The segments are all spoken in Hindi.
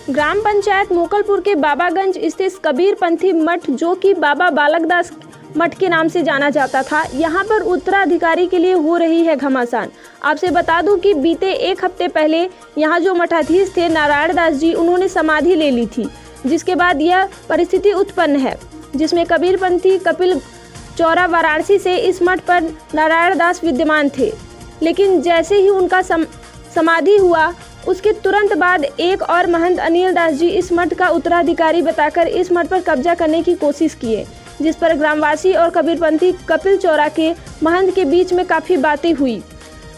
ग्राम पंचायत मोकलपुर के बाबागंज स्थित कबीरपंथी मठ, जो कि बाबा बालक दास मठ के नाम से जाना जाता था, यहाँ पर उत्तराधिकारी के लिए हो रही है घमासान। आपसे बता दूं कि बीते एक हफ्ते पहले यहाँ जो मठाधीश थे नारायण दास जी, उन्होंने समाधि ले ली थी, जिसके बाद यह परिस्थिति उत्पन्न है, जिसमें कबीरपंथी कपिल चौरा वाराणसी से इस मठ पर नारायण दास विद्यमान थे। लेकिन जैसे ही उनका समाधि हुआ, उसके तुरंत बाद एक और महंत अनिल दास जी इस मठ का उत्तराधिकारी बताकर इस मठ पर कब्जा करने की कोशिश किए, जिस पर ग्रामवासी और कबीरपंथी कपिल चौरा के महंत के बीच में काफ़ी बातें हुई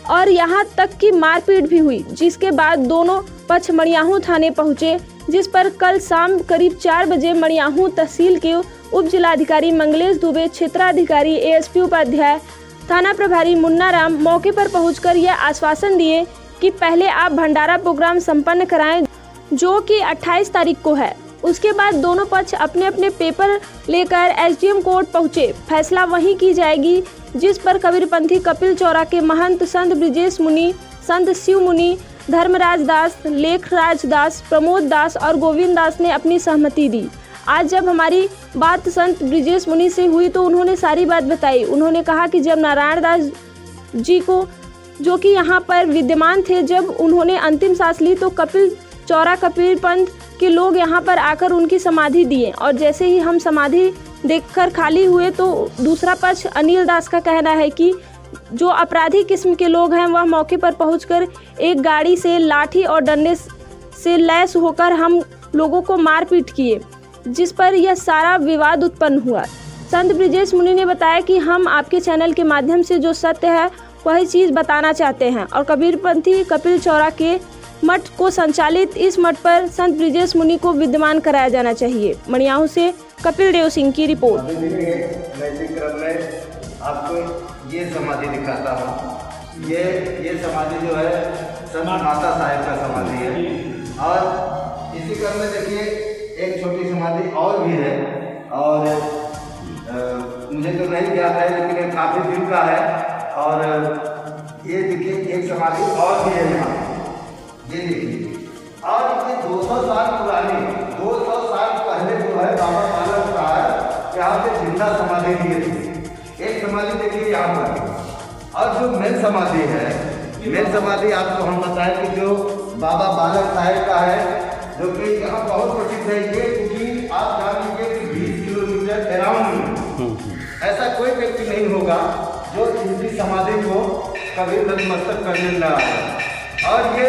और यहाँ तक कि मारपीट भी हुई, जिसके बाद दोनों पक्ष मड़ियाहू थाने पहुँचे, जिस पर कल शाम करीब 4 बजे मड़ियाहू तहसील के उप जिलाधिकारी मंगलेश दुबे, क्षेत्राधिकारी एएसपी उपाध्याय, थाना प्रभारी मुन्ना राम मौके पर पहुंचकर यह आश्वासन दिए कि पहले आप भंडारा प्रोग्राम संपन्न कराएं, जो कि 28 तारीख को है। उसके बाद दोनों पक्ष अपने अपने पेपर लेकर एसडीएम कोर्ट पहुंचे। फैसला वहीं की जाएगी, जिस पर कबीरपंथी कपिल चौरा के महंत संत ब्रिजेश मुनि, संत शिव मुनि, धर्मराज दास, लेखराज दास, प्रमोद दास और गोविंद दास ने अपनी सहमति दी। आज जब हमारी बात संत ब्रिजेश मुनि से हुई तो उन्होंने सारी बात बताई। उन्होंने कहा कि जब नारायण दास जी को, जो कि यहाँ पर विद्यमान थे, जब उन्होंने अंतिम सांस ली तो कपिल चौरा कपिल पंथ के लोग यहाँ पर आकर उनकी समाधि दिए, और जैसे ही हम समाधि देखकर खाली हुए तो दूसरा पक्ष अनिल दास का कहना है कि जो अपराधी किस्म के लोग हैं वह मौके पर पहुंचकर एक गाड़ी से लाठी और डंडे से लैस होकर हम लोगों को मारपीट किए, जिस पर यह सारा विवाद उत्पन्न हुआ। संत ब्रिजेश मुनि ने बताया कि हम आपके चैनल के माध्यम से जो सत्य है वही चीज़ बताना चाहते हैं, और कबीरपंथी कपिल चौरा के मठ को संचालित इस मठ पर संत ब्रिजेश मुनि को विद्यमान कराया जाना चाहिए। मड़ियाहू से कपिल देव सिंह की रिपोर्ट। आपको ये समाधि दिखाता हूँ। ये समाधि जो है संत माता साहेब का समाधि है, और इसी क्रम में देखिए एक छोटी समाधि और भी है, और मुझे तो नहीं याद है लेकिन ये काफ़ी दिन का है। और ये देखिए एक समाधि और भी है यहाँ, ये देखिए, और ये 200 साल पुरानी, 200 साल पहले जो है बाबा बालक साहब यहाँ पे जिंदा समाधि दिए थे। एक समाधि देखिए यहाँ पर, और जो मेन समाधि है, मेन समाधि आपको हम बताएं कि जो बाबा बालक साहब का है, जो कि यहाँ बहुत प्रसिद्ध है ये, क्योंकि आप जान लीजिए कि 20 किलोमीटर अराउंड ऐसा कोई व्यक्ति नहीं होगा जो इनकी समाधि को कभी नतमस्तक करने न आए। और ये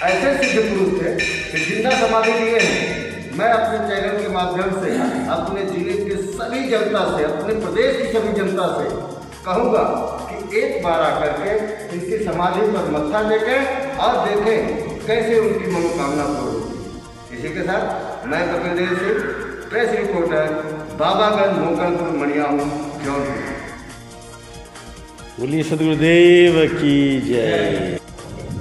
ऐसे सिद्ध पुरुष थे कि जिंदा समाधि दिए हैं। मैं अपने चैनल के माध्यम से अपने जिले के सभी जनता से, अपने प्रदेश की सभी जनता से कहूँगा कि एक बार आकर के इनकी समाधि पर मत्था टेकें और देखें कैसे उनकी मनोकामना पूर्ण होती। इसी के साथ मैं कपिल देव सिंह, प्रेस रिपोर्टर, बाबागंज मोकलपुर मड़ियाहू, जौनपुर। बोलिए सदगुरुदेव की जय।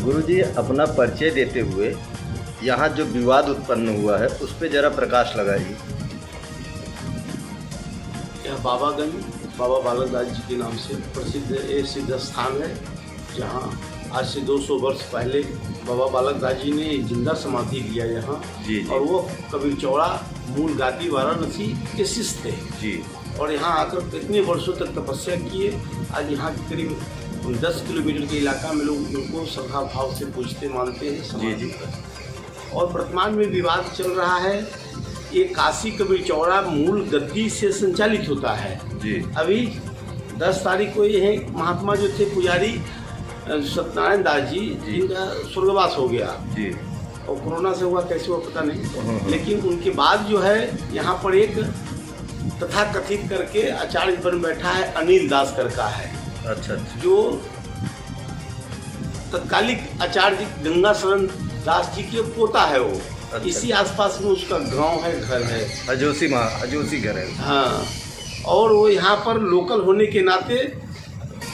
गुरुजी, अपना परिचय देते हुए यहाँ जो विवाद उत्पन्न हुआ है उस पर जरा प्रकाश लगाइए। यह बाबागंज बाबा बालक दास जी के नाम से प्रसिद्ध एक सिद्ध स्थान है, जहाँ आज से 200 वर्ष पहले बाबा बालक दास जी ने जिंदा समाधि लिया यहाँ। और वो कबीर चौरा मूल गाती वाराणसी के शिष्य थे जी, और यहाँ आकर इतने वर्षों तक तपस्या किए। आज यहाँ के करीब 10 किलोमीटर के इलाका में लोग उनको श्रद्धा भाव से पूजते मानते हैं समाधि पर। और वर्तमान में विवाद चल रहा है, ये काशी कबीर चौरा मूल गद्दी से संचालित होता है जी। अभी 10 तारीख को ये महात्मा जो थे पुजारी सत्यनारायण दास जी, जिनका स्वर्गवास हो गया जी, और कोरोना से हुआ कैसे हुआ पता नहीं, लेकिन उनके बाद जो है यहाँ पर एक तथाकथित करके आचार्य बन बैठा है, अनिल दास करका है। अच्छा। जो तत्कालिक आचार्य गंगा शरण दास जी के पोता है वो। अच्छा। इसी आसपास में उसका गांव है, घर है, अजोसी घर है। हाँ, और वो यहाँ पर लोकल होने के नाते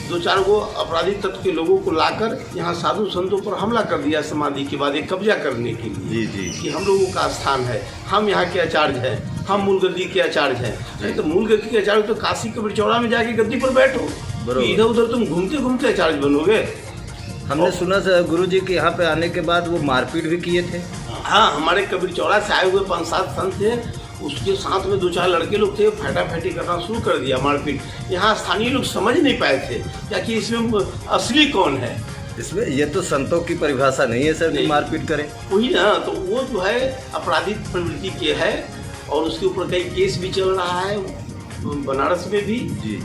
2-4 गो अपराधी तत्व के लोगों को लाकर यहाँ साधु संतों पर हमला कर दिया समाधि के बाद एक कब्जा करने के लिए जी। कि हम लोगों का स्थान है, हम यहाँ के आचार्य हैं, हम मूल गद्दी के आचार्य हैं। नहीं तो मूल गद्दी के आचार्य तो काशी कबीर चौरा में जाके गद्दी पर बैठो, इधर उधर तुम घूमते घूमते आचार्य बनोगे। हमने सुना गुरुजी के यहाँ पे आने के बाद वो मारपीट भी किए थे। हाँ, हमारे कबीर चौड़ा से आए हुए 5-7 संत थे, उसके साथ में 2-4 लड़के लोग थे, फटाफटी करना शुरू कर दिया, मारपीट। यहाँ स्थानीय लोग समझ नहीं पाए थे क्या कि इसमें असली कौन है। इसमें ये तो संतों की परिभाषा नहीं है सर कि मारपीट करें। वही ना, तो वो जो है आपराधिक प्रवृत्ति के है और उसके ऊपर कई केस भी चल रहा है बनारस में भी,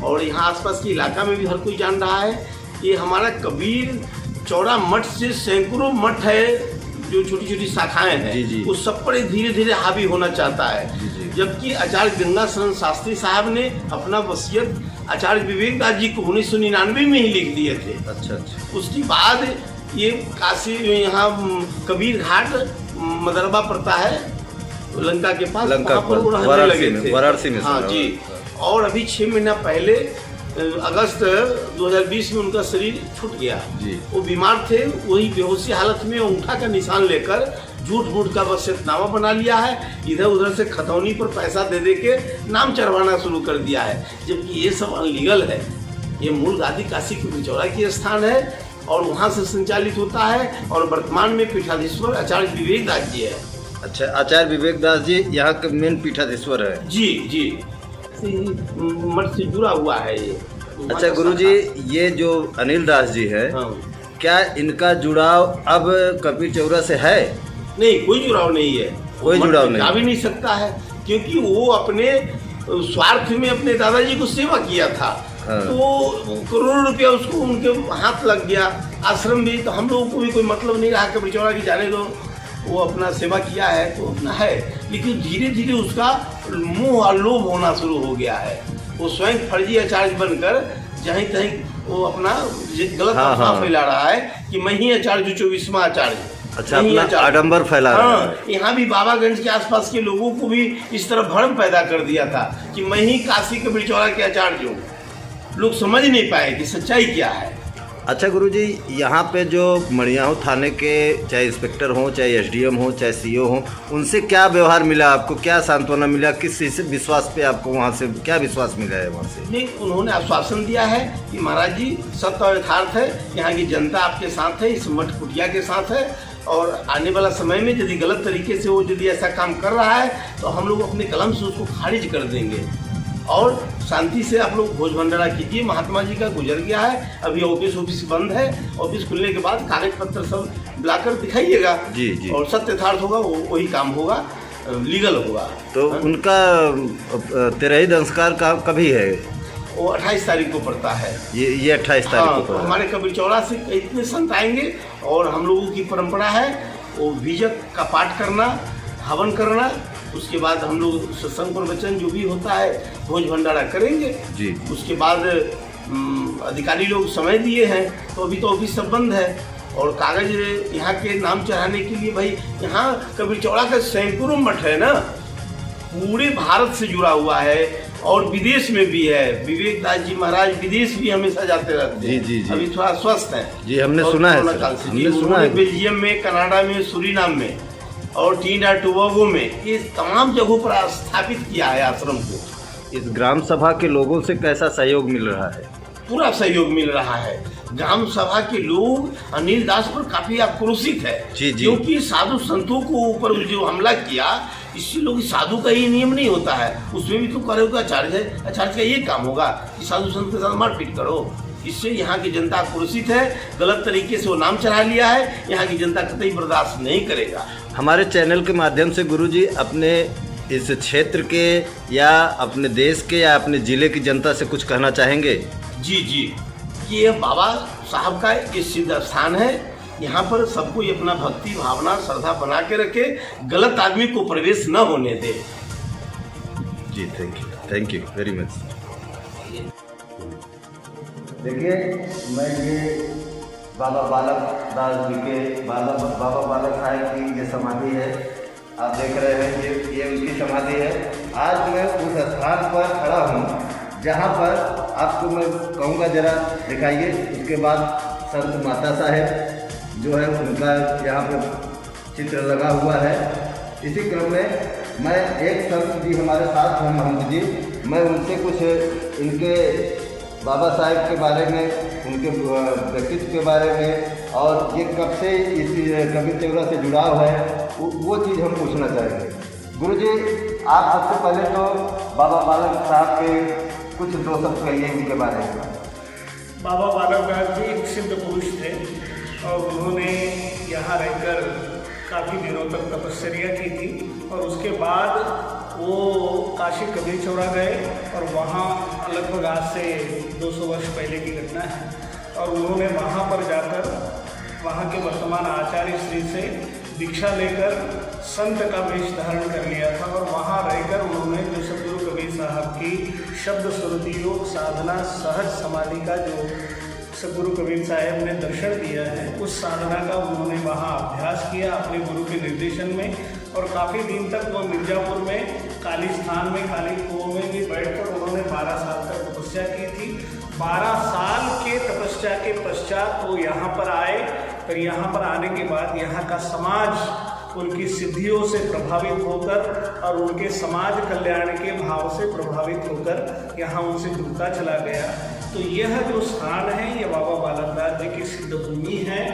और यहाँ आसपास के इलाका में भी हर कोई जान रहा है। ये हमारा कबीर चौड़ा मठ से सैकड़ों मठ है जो छोटी छोटी शाखाएं हैं, वो सब पर धीरे धीरे हावी होना चाहता है। जबकि आचार्य गंगा शरण शास्त्री साहब ने अपना वसीयत आचार्य विवेक दास जी को 1999 में ही लिख दिए थे। अच्छा। उसके बाद ये काशी यहाँ कबीर घाट मदरबा पड़ता है लंका के पास, वाराणसी में। हाँ जी। और अभी 6 महीना पहले अगस्त 2020 में उनका शरीर छूट गया। वो बीमार थे, वही बेहोशी हालत में अंगूठा का निशान लेकर झूठ का वसीयतनामा बना लिया है। इधर उधर से खतौनी पर पैसा दे के नाम चढ़वाना शुरू कर दिया है, जबकि ये सब अनलीगल है। ये मूल गादी काशी कबीर चौड़ा की स्थान है और वहाँ से संचालित होता है, और वर्तमान में पीठाधीश्वर आचार्य विवेक दास जी है। अच्छा, आचार्य विवेक दास जी यहाँ के मेन पीठाधीश्वर है। जी मठ से जुड़ा हुआ है ये। अच्छा गुरुजी, ये जो अनिल दास जी है, क्या इनका जुड़ाव अब कबीर चौड़ा से है? नहीं, कोई जुड़ाव नहीं है। कोई जुड़ाव नहीं, आ भी नहीं सकता है, क्योंकि वो अपने स्वार्थ में अपने दादाजी को सेवा किया था। तो करोड़ों रुपया उसको उनके हाथ लग गया। आश्रम भी, तो हम लोगों को भी कोई मतलब नहीं रहा कबीर चौड़ा की, जाने दो, वो अपना सेवा किया है तो अपना है। लेकिन धीरे धीरे उसका मोह और लोभ होना शुरू हो गया है। वो स्वयं फर्जी आचार्य बनकर जहीं तहीं वो अपना गलत अफवाह फैला रहा है कि मैं ही आचार्य जो 24वां आचार्य। अच्छा, अपना आडंबर फैला रहा है। यहाँ भी बाबागंज के आसपास के लोगों को भी इस तरह भ्रम पैदा कर दिया था कि मैं ही काशी कबीर चौड़ा के आचार्य हूँ। लोग समझ नहीं पाए कि सच्चाई क्या है। अच्छा गुरुजी, यहाँ पे जो मड़ियाहू थाने के चाहे इंस्पेक्टर हों, चाहे एसडीएम हो, चाहे सीओ हों, उनसे क्या व्यवहार मिला आपको, क्या सांत्वना मिला, किस विश्वास पे आपको वहाँ से क्या विश्वास मिला है वहाँ से? नहीं, उन्होंने आश्वासन दिया है कि महाराज जी सत्य और यथार्थ है, यहाँ की जनता आपके साथ है, इस मठ कुटिया के साथ है, और आने वाला समय में यदि गलत तरीके से वो यदि ऐसा काम कर रहा है तो हम लोग अपने कलम से उसको खारिज कर देंगे और शांति से आप लोग भोज भंडारा कीजिए। महात्मा जी का गुजर गया है, अभी ऑफिस बंद है, ऑफिस खुलने के बाद कागज पत्र सब लाकर दिखाइएगा। जी। और सत्य यथार्थ होगा, वही काम होगा, लीगल होगा। तो उनका 13 संस्कार कभी है? वो 28 तारीख को पड़ता है। ये 28 तारीख को पड़ता है। हमारे कबीर चौड़ा से इतने संत आएंगे और हम लोगों की परंपरा है वो बीजक का पाठ करना, हवन करना, उसके बाद हम लोग सत्संग प्रवचन जो भी होता है भोज भंडारा करेंगे जी। उसके बाद अधिकारी लोग समय दिए हैं, तो अभी तो ऑफिस सब बंद है और कागज यहाँ के नाम चढ़ाने के लिए, भाई यहाँ कबीर चौड़ा का सैकड़ों मठ है ना, पूरे भारत से जुड़ा हुआ है और विदेश में भी है। विवेक दास जी महाराज विदेश भी हमेशा जाते रहते हैं। जी। अभी थोड़ा स्वस्थ है जी, हमने सुना है, बेल्जियम में, कनाडा में, सूरीनाम में और ट्रिनिडाद टोबैगो में, ये तमाम जगहों पर स्थापित किया है आश्रम को। इस ग्राम सभा के लोगों से कैसा सहयोग मिल रहा है? पूरा सहयोग मिल रहा है। ग्राम सभा के लोग अनिल दास पर काफी आक्रोशित है, क्योंकि साधु संतों को ऊपर जो हमला किया, इससे लोग साधु का ही नियम नहीं होता है, उसमें भी तो करे होगा आचार्य है, आचार्य का ये काम होगा कि साधु संत के साथ मारपीट करो। इससे यहाँ की जनता आक्रोशित है, गलत तरीके से वो नाम चढ़ा लिया है, यहाँ की जनता कतई बर्दाश्त नहीं करेगा। हमारे चैनल के माध्यम से गुरुजी अपने इस क्षेत्र के या अपने देश के या अपने जिले की जनता से कुछ कहना चाहेंगे? जी, ये बाबा साहब का ये सिद्ध स्थान है, यहाँ पर सबको अपना भक्ति भावना श्रद्धा बना के रखे, गलत आदमी को प्रवेश न होने दे। जी, थैंक यू वेरी मच। देखिए, मैं ये बाबा बालक दास जी के बाबा बालक साहब की ये समाधि है, आप देख रहे हैं, ये उनकी समाधि है। आज मैं उस स्थान पर खड़ा हूँ जहाँ पर आपको मैं कहूँगा जरा दिखाइए। उसके बाद संत माता साहब जो है उनका यहाँ पर चित्र लगा हुआ है। इसी क्रम में मैं एक संत जी हमारे साथ हैं, महंत जी, मैं उनसे कुछ इनके बाबा साहब के बारे में उनके व्यक्तित्व के बारे में और ये कब से इस कबीर चौरा से जुड़ाव है वो चीज़ हम पूछना चाहेंगे। गुरुजी, आप सबसे पहले तो बाबा बालक साहब के कुछ दो शब्द कहिए इनके बारे में। बाबा बालक दास जी एक सिद्ध पुरुष थे और उन्होंने यहाँ रहकर काफ़ी दिनों तक तपस्या की थी और उसके बाद वो काशी कबीर चौरा गए और वहाँ लगभग आज से 200 वर्ष पहले की घटना है और उन्होंने वहाँ पर जाकर वहाँ के वर्तमान आचार्य श्री से दीक्षा लेकर संत का वेश धारण कर लिया था और वहाँ रहकर उन्होंने जो सदगुरु कबीर साहब की शब्द श्रुति योग साधना सहज समाधि का जो सदगुरु कबीर साहब ने दर्शन दिया है उस साधना का उन्होंने वहाँ अभ्यास किया अपने गुरु के निर्देशन में और काफ़ी दिन तक वो मिर्ज़ापुर में काली स्थान में काली कुओं में भी बैठकर उन्होंने 12 साल तक तपस्या की थी। 12 साल के तपस्या के पश्चात वो यहाँ पर आए। फिर यहाँ पर आने के बाद यहाँ का समाज उनकी सिद्धियों से प्रभावित होकर और उनके समाज कल्याण के भाव से प्रभावित होकर यहाँ उनसे जुड़ता चला गया। तो यह जो स्थान है ये बाबा बालक दास जी की सिद्ध भूमि है,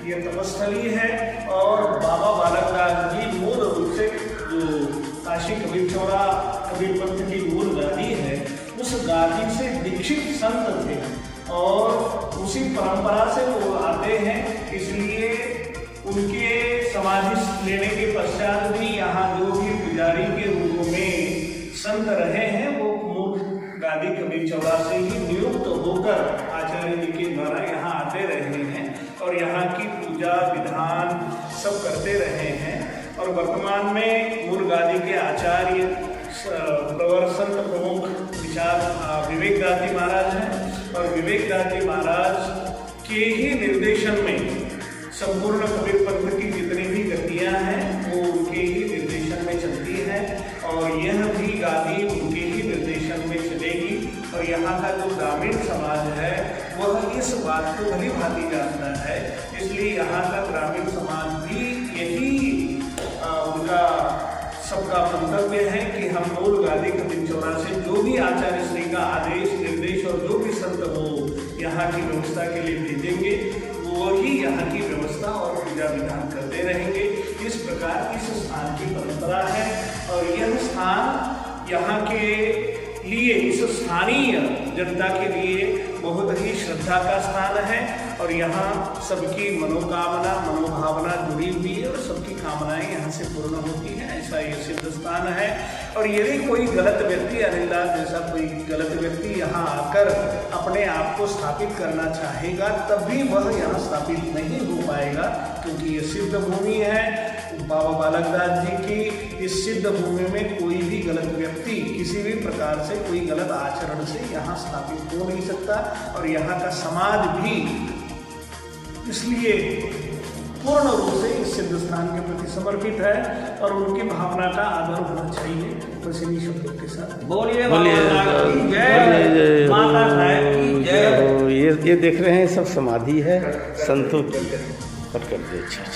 ये तपस्थली है और बाबा बालक दास जी मूल रूप से जो काशी कबीर चौरा कबीर पंथ की मूल गादी है उस गादी से दीक्षित संत थे और उसी परंपरा से वो आते हैं। इसलिए उनके समाधि लेने के पश्चात भी यहाँ जो भी पुजारी के रूप में संत रहे हैं वो मूल गादी कबीर चौरा से ही नियुक्त होकर आचार्य जी के द्वारा यहाँ आते रहे हैं और यहाँ की पूजा विधान सब करते रहे हैं। और वर्तमान में मूल गादी के आचार्य प्रवर संत प्रमुख विचार विवेक दाती महाराज हैं और विवेक दाती महाराज के ही निर्देशन में संपूर्ण कबीर पंथ की जितनी भी गतियाँ हैं वो उनके ही निर्देशन में चलती हैं और यह भी गादी उनके ही निर्देशन में चलेगी। और यहाँ का जो ग्रामीण समाज है वह इस बात को भली भांति जानता है, इसलिए यहाँ का ग्रामीण समाज भी यही उनका सबका मंतव्य है कि हम मूल गादी कबीर चौरा से जो भी आचार्य श्री का आदेश निर्देश और जो भी संत वो यहाँ की व्यवस्था के लिए भेजेंगे वो ही यहाँ की व्यवस्था और पूजा विधान करते रहेंगे। इस प्रकार इस स्थान की परंपरा है और यह स्थान यहाँ के लिए इस स्थानीय जनता के लिए बहुत ही श्रद्धा का स्थान है और यहाँ सबकी मनोकामना मनोभावना जुड़ी हुई है और सबकी कामनाएं यहाँ से पूर्ण होती हैं। ऐसा ये सिद्ध स्थान है और यदि कोई गलत व्यक्ति अनिलदास जैसा कोई गलत व्यक्ति यहाँ आकर अपने आप को स्थापित करना चाहेगा तब भी वह यहाँ स्थापित नहीं हो पाएगा, क्योंकि ये सिद्ध भूमि है बाबा बालक दास जी की। इस सिद्ध भूमि में कोई भी गलत व्यक्ति किसी भी प्रकार से कोई गलत आचरण से यहाँ स्थापित हो नहीं सकता और यहाँ का समाज भी इसलिए पूर्ण रूप से इस सिद्ध स्थान के प्रति समर्पित है और उनकी भावना का आदर होना चाहिए। बस इन्हीं शब्दों के साथ बोलिए जय माता साहेब की जय। ये देख रहे हैं सब समाधि है संतों की। कर दे। अच्छा।